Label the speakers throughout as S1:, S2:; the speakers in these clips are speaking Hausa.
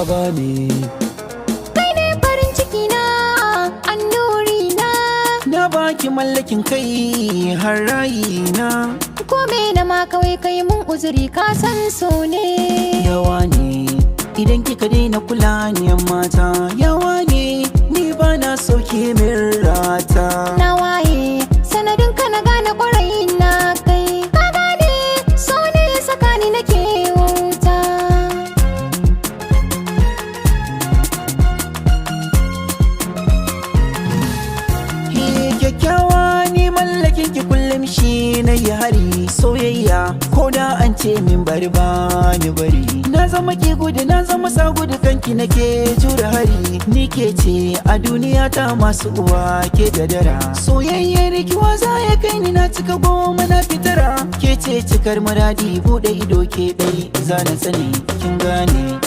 S1: baba ne.
S2: Kai ne farin ciki na, annuri na.
S1: Na baki mallakin kai har rayina.
S2: Kome na ma kawai kai mun uzuri ka san so ne.
S1: Yawa ne idan kika daina kula ni yan mata. Yawa ne ni ba na soke min rata.
S2: Na waye sanadin ka na gane kwarai na kai. Ka gane so ne sakani nake wuta.
S1: Kyakkyawa ni mallakin ki kullum shi na yi hari. Soyayya ko da an ce min bari ba ni bari. Na zama ke gudu na zama sa gudu kanki nake jure hari. Ni ke ce a duniya ta masu uwa ke gadara. Soyayyar kiwa za ya kai ni na cika goma na fitara. Ke ce cikar muradi bude ido ke dai za na sani kin gane.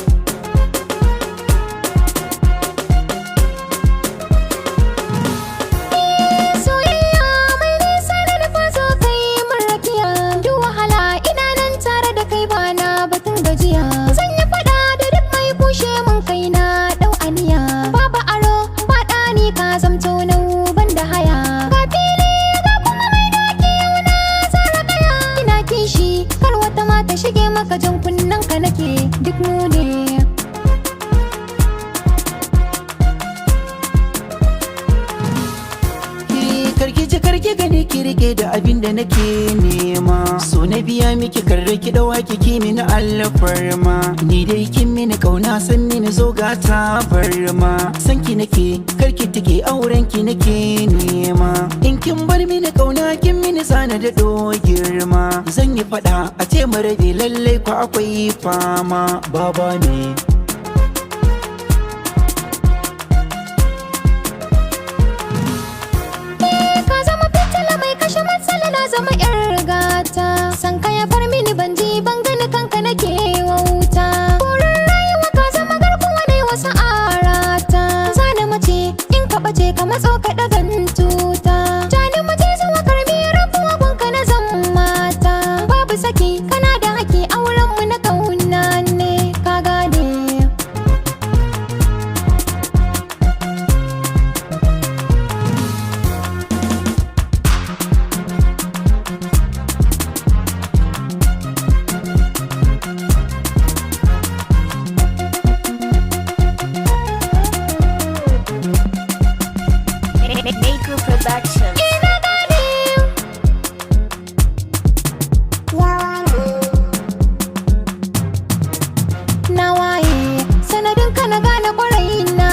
S2: Soyayya mai nisa da nufa zo kai mun rakiya. Duk wahala ina nan tare da kai bana batun gajiya. Zan yi fada da duk mai kushe mun kai na dau aniya. Babu aro ba ɗani ka zamto nau ban da haya. Ga fili ga kuma mai doki yau na zara kaya. Ina kishi kar wata mata shige maka jan kunnen ka nake duk mu ne.
S1: Karki gani ki rike da abin da nake nema. So na biya miki karre ki dawa ki mini alfarma. Ni dai kin mini kauna san mini zo ga tabarma. San ki nake karki take auren ki nake nema. In kin bar mini kauna kin mini sana da girma. Zan yi fada a ce mu rabe lallai ko akwai fama. Baba ne.
S2: Na zama yar gata san ka ya bar mini ban ji ban gani kanka nake wauta. Burin rayuwa ka zama garkuwa ne wasu arata. Zana mace in ka bace ka matso ka dagan tuta. Jani mace zuwa karbi rabuwa gunka na zan mata. Babu saki kana da haki auren mu na kauna ne ka gane.
S3: Maker Production.
S2: Ina gane. Na waye sanadin ka na gane kwarai na